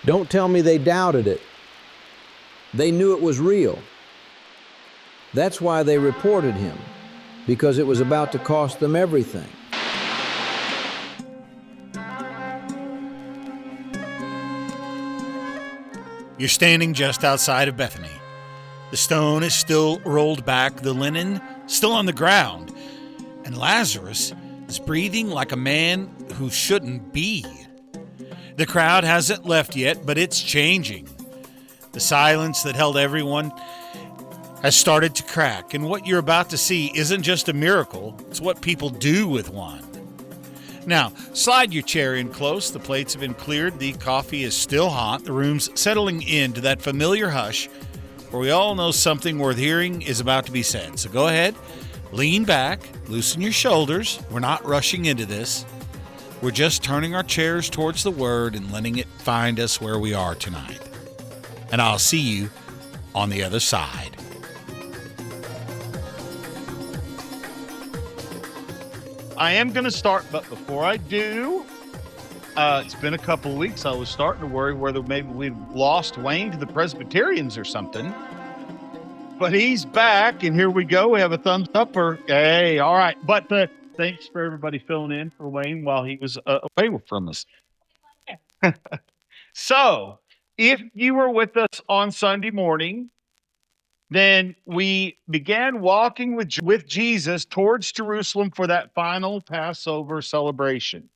Don't tell me they doubted it. They knew it was real. That's why they reported him, because it was about to cost them everything. You're standing just outside of Bethany. The stone is still rolled back, the linen still on the ground, and Lazarus is breathing like a man who shouldn't be. The crowd hasn't left yet, but it's changing. The silence that held everyone has started to crack, and what you're about to see isn't just a miracle, it's what people do with one. Now, slide your chair in close. The plates have been cleared. The coffee is still hot. The room's settling into that familiar hush where we all know something worth hearing is about to be said. So go ahead, lean back, loosen your shoulders. We're not rushing into this. We're just turning our chairs towards the Word and letting it find us where we are tonight. And I'll see you on the other side. I am going to start, but before I do, it's been a couple of weeks. I was starting to worry whether maybe we'd lost Wayne to the Presbyterians or something. But he's back, and here we go. We have a thumbs up. Hey, all right. But thanks for everybody filling in for Wayne while he was away from us. So, if you were with us on Sunday morning, then we began walking with Jesus towards Jerusalem for that final Passover celebration.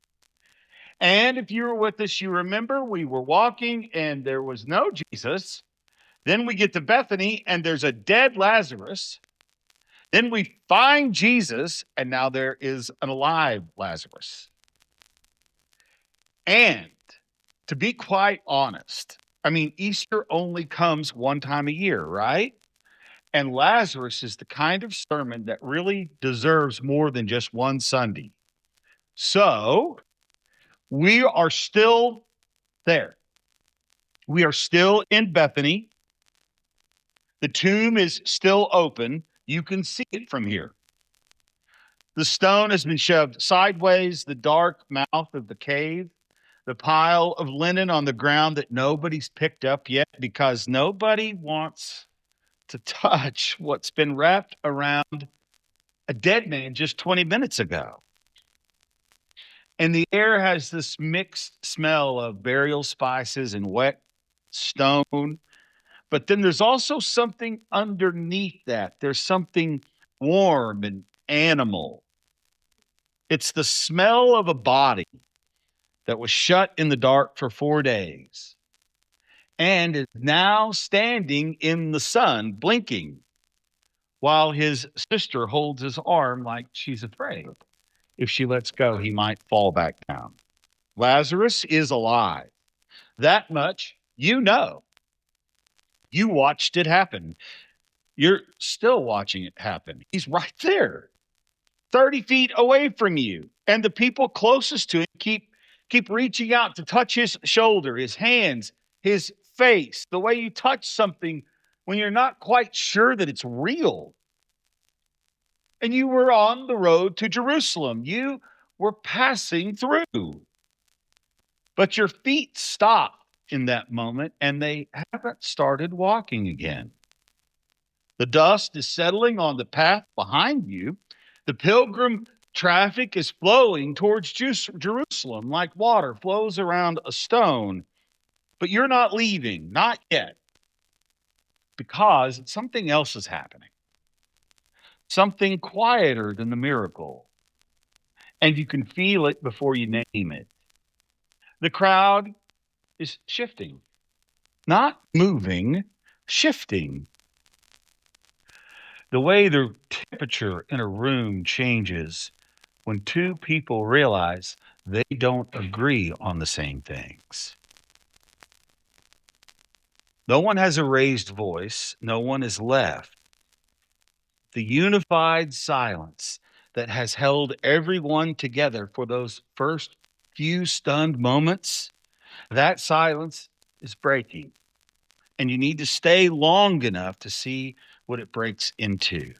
And if you were with us, you remember we were walking and there was no Jesus. Then we get to Bethany and there's a dead Lazarus. Then we find Jesus and now there is an alive Lazarus. And to be quite honest, I mean, Easter only comes one time a year, right? And Lazarus is the kind of sermon that really deserves more than just one Sunday. So we are still there. We are still in Bethany. The tomb is still open. You can see it from here. The stone has been shoved sideways, the dark mouth of the cave, the pile of linen on the ground that nobody's picked up yet because nobody wants to touch what's been wrapped around a dead man just 20 minutes ago. And the air has this mixed smell of burial spices and wet stone. But then there's also something underneath that. There's something warm and animal. It's the smell of a body that was shut in the dark for 4 days and is now standing in the sun, blinking, while his sister holds his arm like she's afraid. If she lets go, he might fall back down. Lazarus is alive. That much you know. You watched it happen. You're still watching it happen. He's right there, 30 feet away from you. And the people closest to him keep reaching out to touch his shoulder, his hands, his face, the way you touch something when you're not quite sure that it's real. And you were on the road to Jerusalem. You were passing through. But your feet stopped in that moment, and they haven't started walking again. The dust is settling on the path behind you. The pilgrim traffic is flowing towards Jerusalem like water flows around a stone. But you're not leaving, not yet, because something else is happening. Something quieter than the miracle. And you can feel it before you name it. The crowd is shifting. Not moving, shifting. The way the temperature in a room changes when two people realize they don't agree on the same things. No one has a raised voice. No one is left. The unified silence that has held everyone together for those first few stunned moments, that silence is breaking. And you need to stay long enough to see what it breaks into.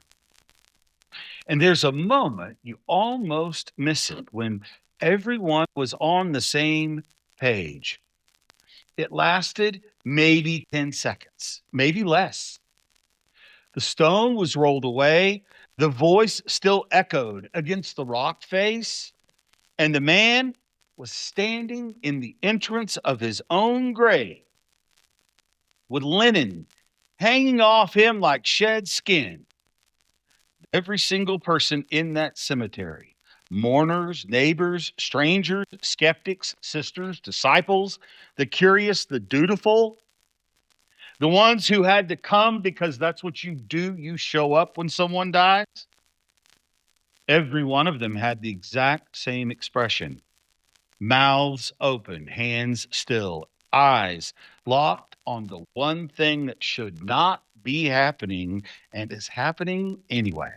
And there's a moment you almost miss it when everyone was on the same page. It lasted maybe 10 seconds, maybe less. The stone was rolled away. The voice still echoed against the rock face, and the man was standing in the entrance of his own grave with linen hanging off him like shed skin. Every single person in that cemetery, mourners, neighbors, strangers, skeptics, sisters, disciples, the curious, the dutiful, the ones who had to come because that's what you do. You show up when someone dies. Every one of them had the exact same expression. Mouths open, hands still, eyes locked on the one thing that should not be happening and is happening anyway.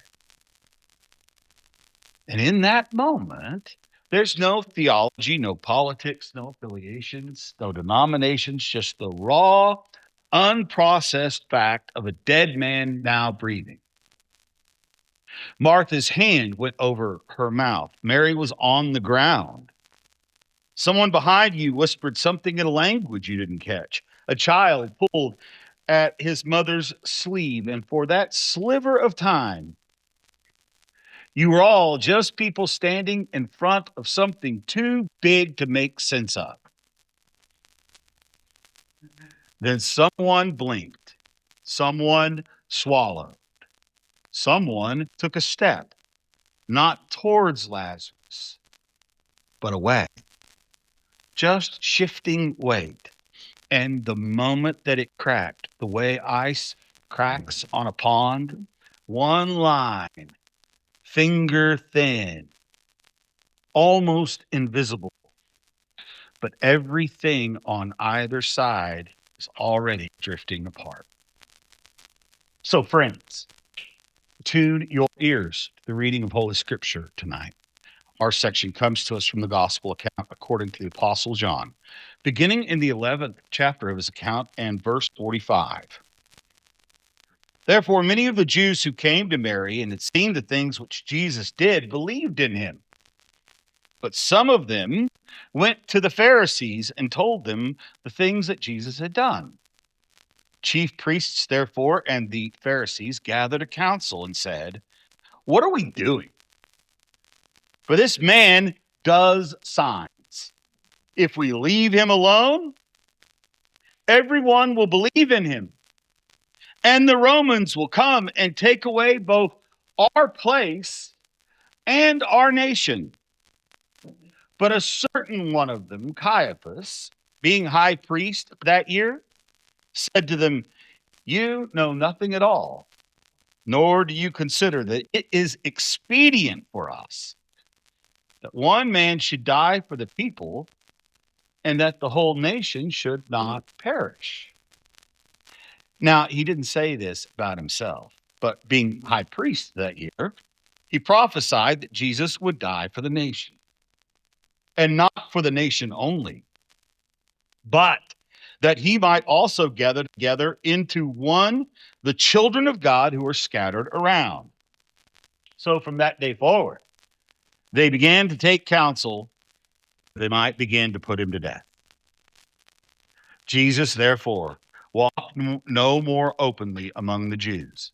And in that moment, there's no theology, no politics, no affiliations, no denominations, just the raw, unprocessed fact of a dead man now breathing. Martha's hand went over her mouth. Mary was on the ground. Someone behind you whispered something in a language you didn't catch. A child pulled at his mother's sleeve, and for that sliver of time, you were all just people standing in front of something too big to make sense of. Then someone blinked. Someone swallowed. Someone took a step, not towards Lazarus, but away. Just shifting weight. And the moment that it cracked, the way ice cracks on a pond, one line, finger thin, almost invisible. But everything on either side is already drifting apart. So, friends, tune your ears to the reading of Holy Scripture tonight. Our section comes to us from the Gospel account according to the Apostle John, beginning in the 11th chapter of his account and verse 45. Therefore, many of the Jews who came to Mary and had seen the things which Jesus did believed in him. But some of them went to the Pharisees and told them the things that Jesus had done. Chief priests, therefore, and the Pharisees gathered a council and said, "What are we doing? For this man does signs. If we leave him alone, everyone will believe in him. And the Romans will come and take away both our place and our nation." But a certain one of them, Caiaphas, being high priest that year, said to them, "You know nothing at all, nor do you consider that it is expedient for us that one man should die for the people and that the whole nation should not perish." Now, he didn't say this about himself, but being high priest that year, he prophesied that Jesus would die for the nation. And not for the nation only, but that he might also gather together into one the children of God who are scattered around. So from that day forward, they began to take counsel, they might begin to put him to death. Jesus, therefore, walked no more openly among the Jews,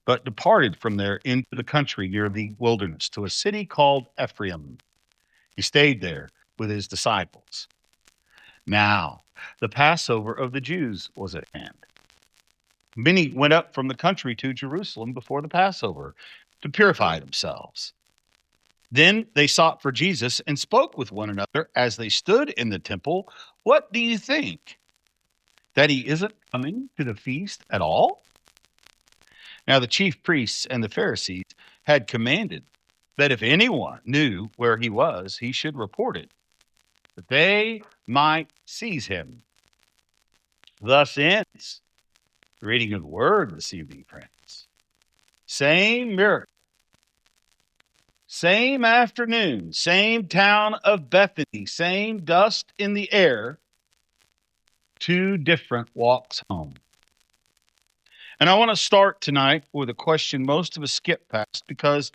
but departed from there into the country near the wilderness to a city called Ephraim. He stayed there with his disciples. Now, the Passover of the Jews was at hand. Many went up from the country to Jerusalem before the Passover to purify themselves. Then they sought for Jesus and spoke with one another as they stood in the temple, "What do you think? That he isn't coming to the feast at all?" Now the chief priests and the Pharisees had commanded that if anyone knew where he was, he should report it, that they might seize him. Thus ends the reading of the word this evening, friends. Same miracle, same afternoon, same town of Bethany, same dust in the air, two different walks home. And I want to start tonight with a question most of us skip past because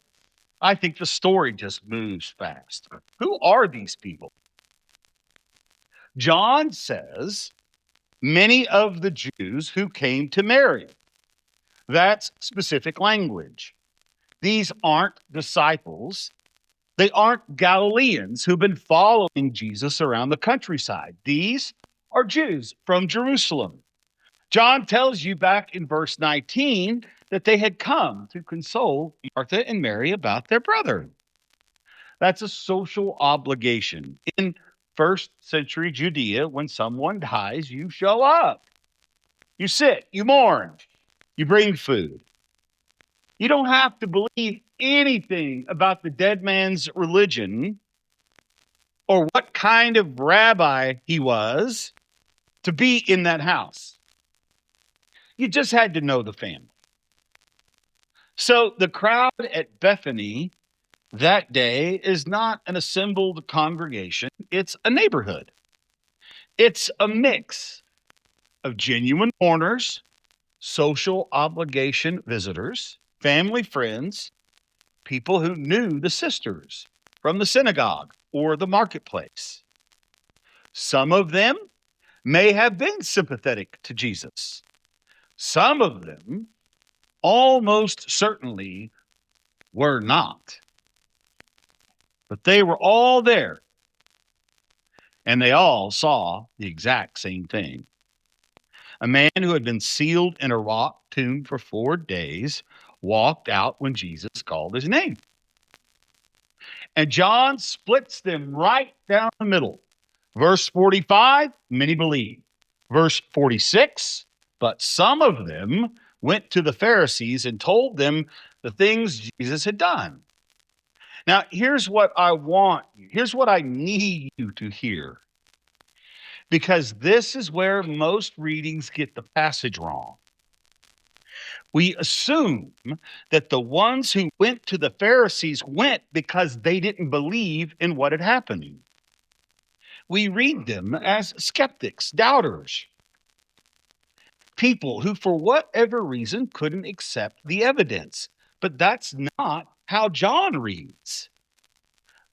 I think the story just moves fast. Who are these people? John says many of the Jews who came to Mary. That's specific language. These aren't disciples. They aren't Galileans who've been following Jesus around the countryside. These are Jews from Jerusalem. John tells you back in verse 19 that they had come to console Martha and Mary about their brother. That's a social obligation. In first century Judea, when someone dies, you show up. You sit, you mourn, you bring food. You don't have to believe anything about the dead man's religion or what kind of rabbi he was to be in that house. You just had to know the family. So the crowd at Bethany that day is not an assembled congregation, it's a neighborhood. It's a mix of genuine mourners, social obligation visitors, family friends, people who knew the sisters from the synagogue or the marketplace. Some of them may have been sympathetic to Jesus. Some of them almost certainly were not. But they were all there, and they all saw the exact same thing. A man who had been sealed in a rock tomb for 4 days walked out when Jesus called his name. And John splits them right down the middle. Verse 45, many believed. Verse 46, but some of them went to the Pharisees and told them the things Jesus had done. Now, here's what I need you to hear. Because this is where most readings get the passage wrong. We assume that the ones who went to the Pharisees went because they didn't believe in what had happened. We read them as skeptics, doubters, people who, for whatever reason, couldn't accept the evidence. But that's not how John reads.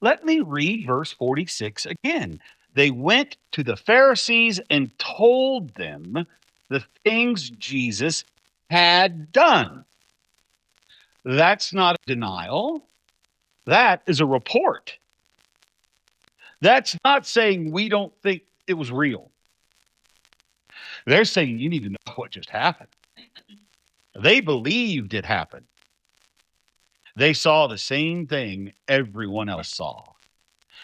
Let me read verse 46 again. They went to the Pharisees and told them the things Jesus had done. That's not a denial. That is a report. That's not saying we don't think it was real. They're saying you need to know what just happened. They believed it happened. They saw the same thing everyone else saw.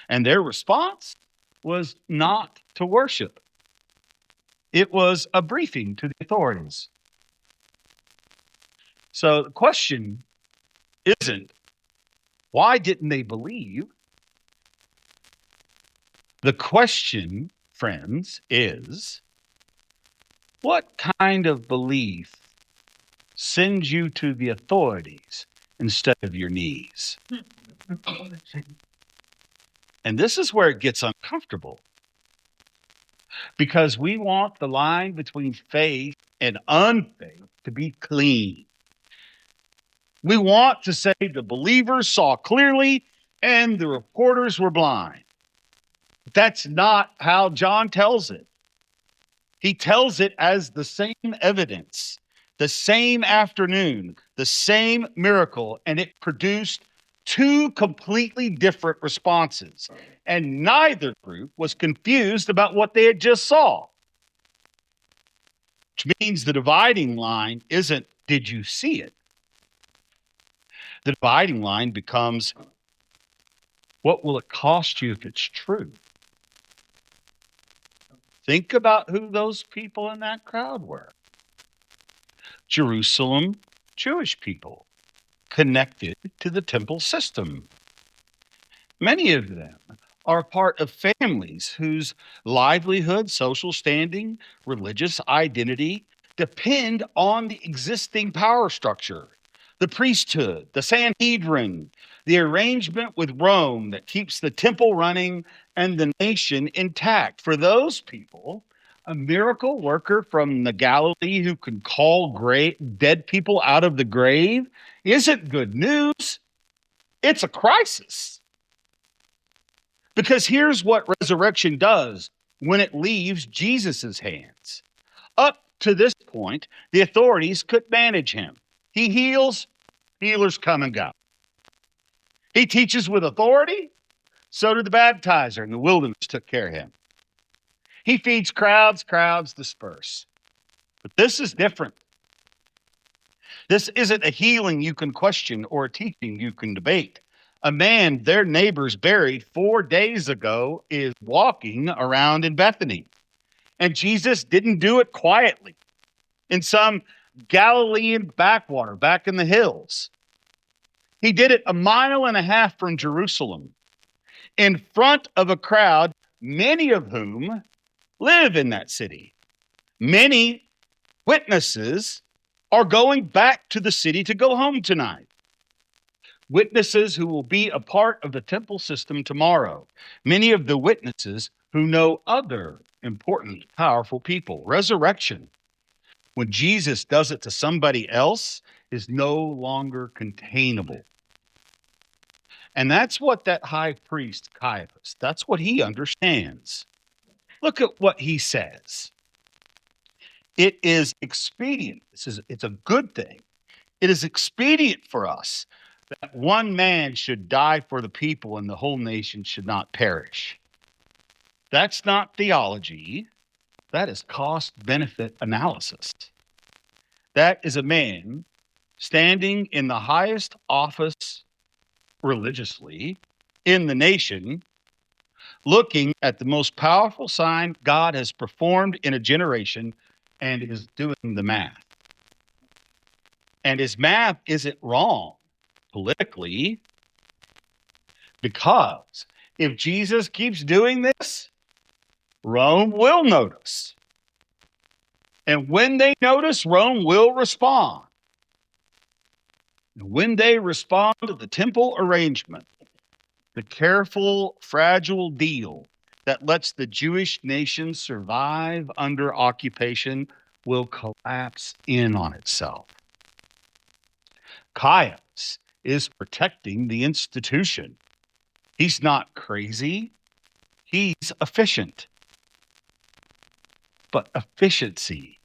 And their response was not to worship. It was a briefing to the authorities. So the question isn't, why didn't they believe? The question, friends, is, what kind of belief sends you to the authorities instead of your knees? And this is where it gets uncomfortable. Because we want the line between faith and unfaith to be clean. We want to say the believers saw clearly and the reporters were blind. That's not how John tells it. He tells it as the same evidence, the same afternoon, the same miracle, and it produced two completely different responses. And neither group was confused about what they had just saw. Which means the dividing line isn't, did you see it? The dividing line becomes, what will it cost you if it's true? Think about who those people in that crowd were. Jerusalem Jewish people connected to the temple system. Many of them are part of families whose livelihood, social standing, religious identity depend on the existing power structure, the priesthood, the Sanhedrin, the arrangement with Rome that keeps the temple running and the nation intact. For those people, a miracle worker from the Galilee who can call dead people out of the grave isn't good news. It's a crisis. Because here's what resurrection does. when it leaves Jesus's hands. Up to this point, the authorities could manage him. He heals, healers come and go. He teaches with authority, so did the baptizer in the wilderness took care of him. He feeds crowds, crowds disperse. But this is different. This isn't a healing you can question or a teaching you can debate. A man their neighbors buried 4 days ago is walking around in Bethany. And Jesus didn't do it quietly in some Galilean backwater back in the hills. He did it 1.5 miles from Jerusalem in front of a crowd, many of whom live in that city. Many witnesses are going back to the city to go home tonight. Witnesses who will be a part of the temple system tomorrow. Many of the witnesses who know other important, powerful people. Resurrection, when Jesus does it to somebody else, is no longer containable. And that's what that high priest, Caiaphas, that's what he understands. Look at what he says. It is expedient. It's a good thing. It is expedient for us that one man should die for the people and the whole nation should not perish. That's not theology. That is cost-benefit analysis. That is a man standing in the highest office religiously in the nation, looking at the most powerful sign God has performed in a generation and is doing the math. And his math isn't wrong politically, because if Jesus keeps doing this, Rome will notice. And when they notice, Rome will respond. And when they respond to the temple arrangement, the careful, fragile deal that lets the Jewish nation survive under occupation will collapse in on itself. Caiaphas is protecting the institution. He's not crazy. He's efficient. But efficiency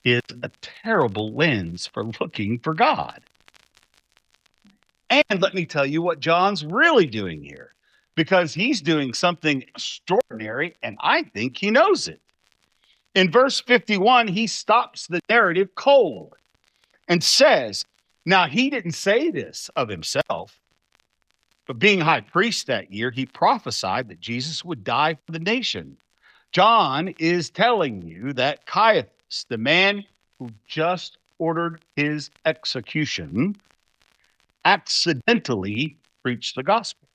is a terrible lens for looking for God. And let me tell you what John's really doing here, because he's doing something extraordinary, and I think he knows it. In verse 51, he stops the narrative cold and says, now he didn't say this of himself, but being high priest that year, he prophesied that Jesus would die for the nation. John is telling you that Caiaphas, the man who just ordered his execution, accidentally preached the gospel.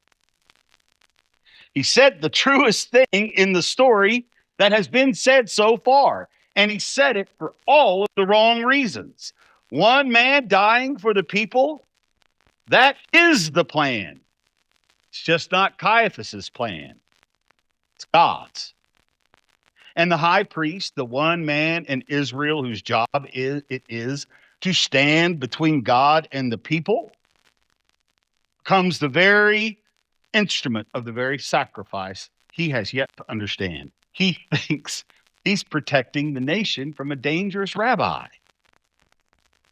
He said the truest thing in the story that has been said so far, and he said it for all of the wrong reasons. One man dying for the people, that is the plan. It's just not Caiaphas's plan. It's God's. And the high priest, the one man in Israel whose job it is to stand between God and the people, comes the very instrument of the very sacrifice he has yet to understand. He thinks he's protecting the nation from a dangerous rabbi.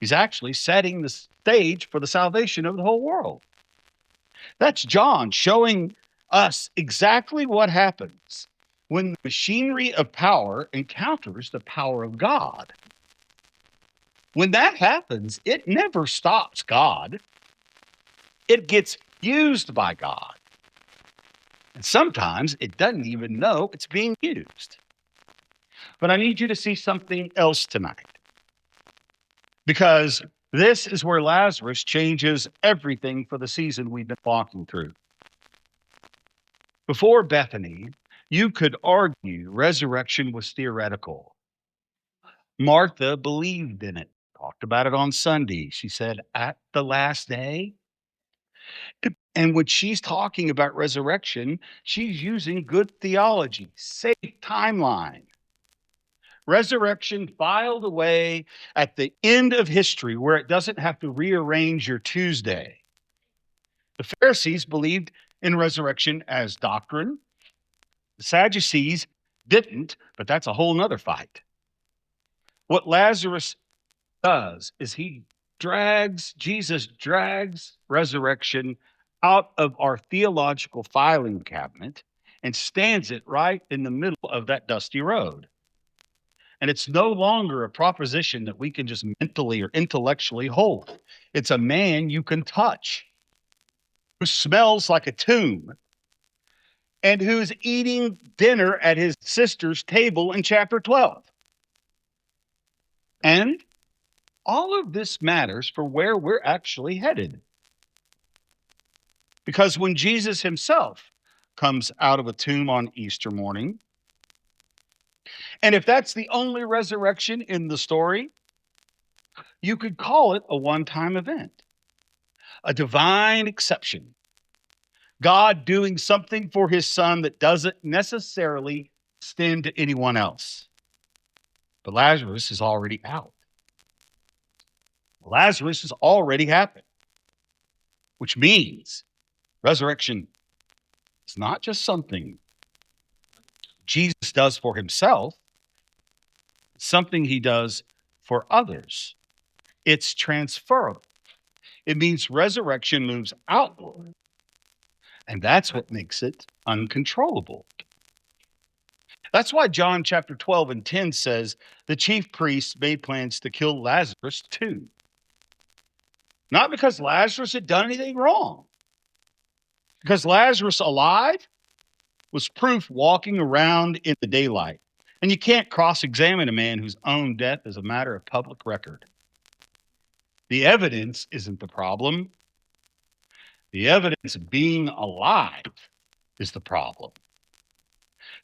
He's actually setting the stage for the salvation of the whole world. That's John showing us exactly what happens when the machinery of power encounters the power of God. When that happens, it never stops God. It gets used by God. And sometimes it doesn't even know it's being used. But I need you to see something else tonight, because this is where Lazarus changes everything for the season we've been walking through. Before Bethany, you could argue resurrection was theoretical. Martha believed in it, talked about it on Sunday. She said, at the last day. And when she's talking about resurrection, she's using good theology, safe timeline. Resurrection filed away at the end of history where it doesn't have to rearrange your Tuesday. The Pharisees believed in resurrection as doctrine. The Sadducees didn't, but that's a whole nother fight. What Lazarus does is Jesus drags resurrection out of our theological filing cabinet and stands it right in the middle of that dusty road. And it's no longer a proposition that we can just mentally or intellectually hold. It's a man you can touch, who smells like a tomb, and who's eating dinner at his sister's table in chapter 12. And all of this matters for where we're actually headed. Because when Jesus himself comes out of a tomb on Easter morning, and if that's the only resurrection in the story, you could call it a one-time event, a divine exception. God doing something for his son that doesn't necessarily extend to anyone else. But Lazarus is already out. Lazarus has already happened, which means resurrection is not just something Jesus does for himself, it's something he does for others. It's transferable. It means resurrection moves outward. And that's what makes it uncontrollable. That's why John chapter 12 and 10 says the chief priests made plans to kill Lazarus too. Not because Lazarus had done anything wrong. Because Lazarus alive was proof walking around in the daylight. And you can't cross-examine a man whose own death is a matter of public record. The evidence isn't the problem. The evidence of being alive is the problem.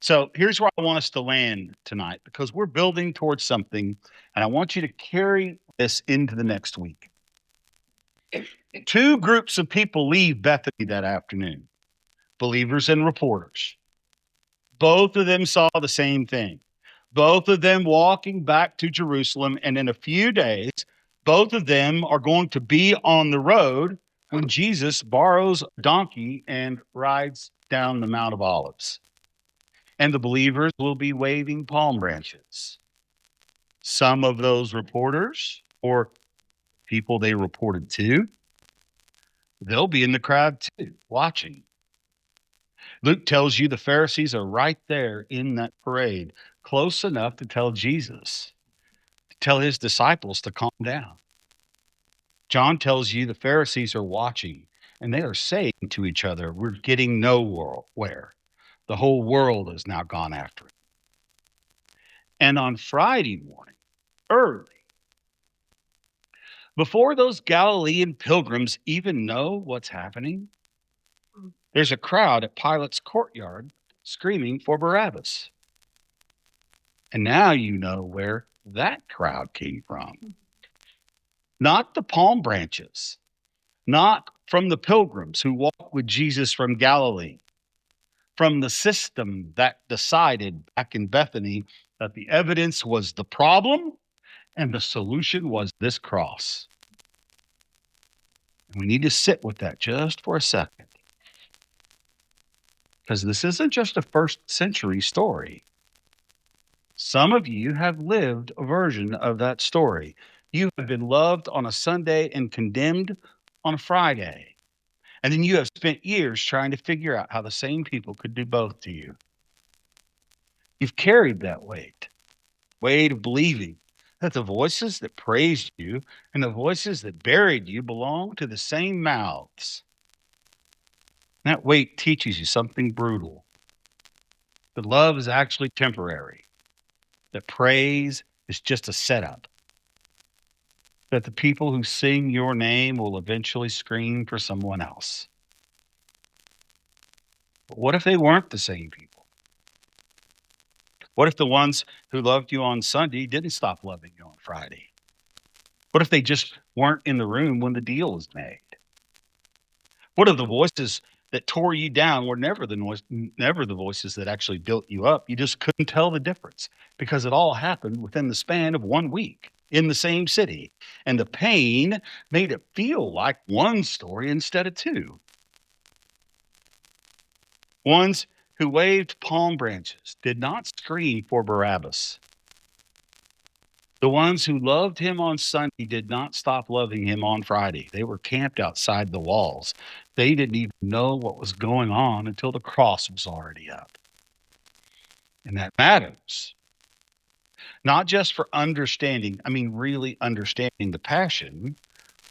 So here's where I want us to land tonight, because we're building towards something, and I want you to carry this into the next week. Two groups of people leave Bethany that afternoon, believers and reporters. Both of them saw the same thing. Both of them walking back to Jerusalem, and in a few days, both of them are going to be on the road when Jesus borrows a donkey and rides down the Mount of Olives. And the believers will be waving palm branches. Some of those reporters, or people they reported to, they'll be in the crowd too, watching. Luke tells you the Pharisees are right there in that parade, close enough to tell Jesus, to tell his disciples to calm down. John tells you the Pharisees are watching, and they are saying to each other, we're getting nowhere. The whole world has now gone after it. And on Friday morning, early, before those Galilean pilgrims even know what's happening, there's a crowd at Pilate's courtyard screaming for Barabbas. And now you know where that crowd came from. Not the palm branches, not from the pilgrims who walked with Jesus from Galilee, from the system that decided back in Bethany that the evidence was the problem and the solution was this cross. And we need to sit with that just for a second. Because this isn't just a first century story. Some of you have lived a version of that story. You have been loved on a Sunday and condemned on a Friday. And then you have spent years trying to figure out how the same people could do both to you. You've carried that weight of believing that the voices that praised you and the voices that buried you belong to the same mouths. That weight teaches you something brutal. That love is actually temporary. That praise is just a setup. That the people who sing your name will eventually scream for someone else. But what if they weren't the same people? What if the ones who loved you on Sunday didn't stop loving you on Friday? What if they just weren't in the room when the deal was made? What if the voices that tore you down were never the voices that actually built you up? You just couldn't tell the difference because it all happened within the span of 1 week in the same city. And the pain made it feel like one story instead of two. Ones who waved palm branches did not scream for Barabbas. The ones who loved him on Sunday did not stop loving him on Friday. They were camped outside the walls. They didn't even know what was going on until the cross was already up. And that matters. Not just for understanding, really understanding the passion,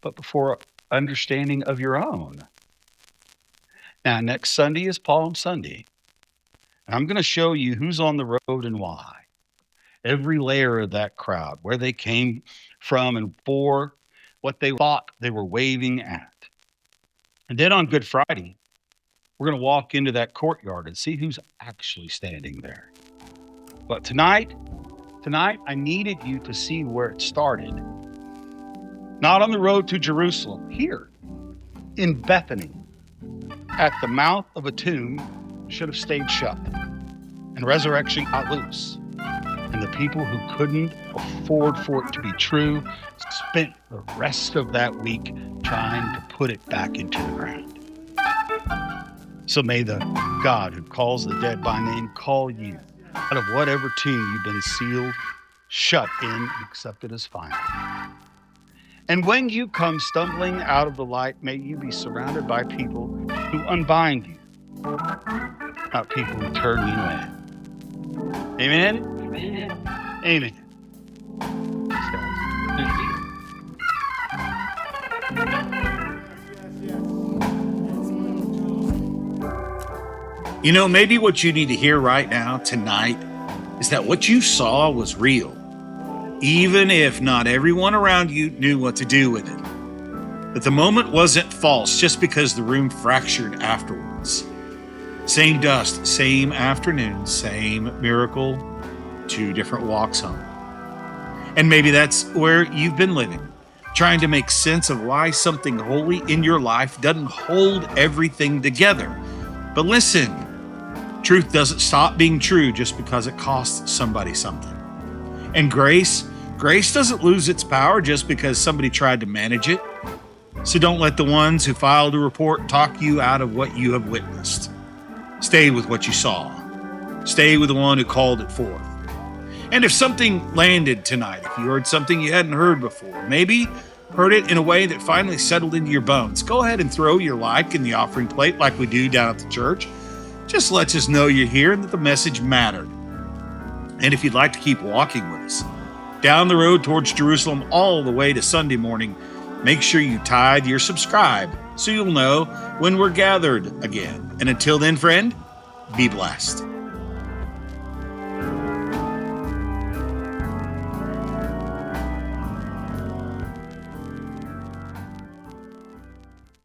but before understanding of your own. Now, next Sunday is Palm Sunday. And I'm going to show you who's on the road and why. Every layer of that crowd, where they came from and for what they thought they were waving at. And then on Good Friday, we're going to walk into that courtyard and see who's actually standing there. But tonight, I needed you to see where it started. Not on the road to Jerusalem, here in Bethany, at the mouth of a tomb should have stayed shut, and resurrection got loose. And the people who couldn't afford for it to be true spent the rest of that week trying to put it back into the ground. So may the God who calls the dead by name call you out of whatever tomb you've been sealed, shut in, and accepted as final. And when you come stumbling out of the light, may you be surrounded by people who unbind you, not people who turn you in. Amen? Amen. You know, maybe what you need to hear right now, tonight, is that what you saw was real, even if not everyone around you knew what to do with it. But the moment wasn't false just because the room fractured afterwards. Same dust, same afternoon, same miracle, 2 different walks home. And maybe that's where you've been living, trying to make sense of why something holy in your life doesn't hold everything together. But listen, truth doesn't stop being true just because it costs somebody something. And grace doesn't lose its power just because somebody tried to manage it. So don't let the ones who filed a report talk you out of what you have witnessed. Stay with what you saw. Stay with the one who called it forth. And if something landed tonight, if you heard something you hadn't heard before, maybe heard it in a way that finally settled into your bones, go ahead and throw your like in the offering plate like we do down at the church. Just lets us know you're here and that the message mattered. And if you'd like to keep walking with us down the road towards Jerusalem all the way to Sunday morning, make sure you tithe your subscribe so you'll know when we're gathered again. And until then, friend, be blessed.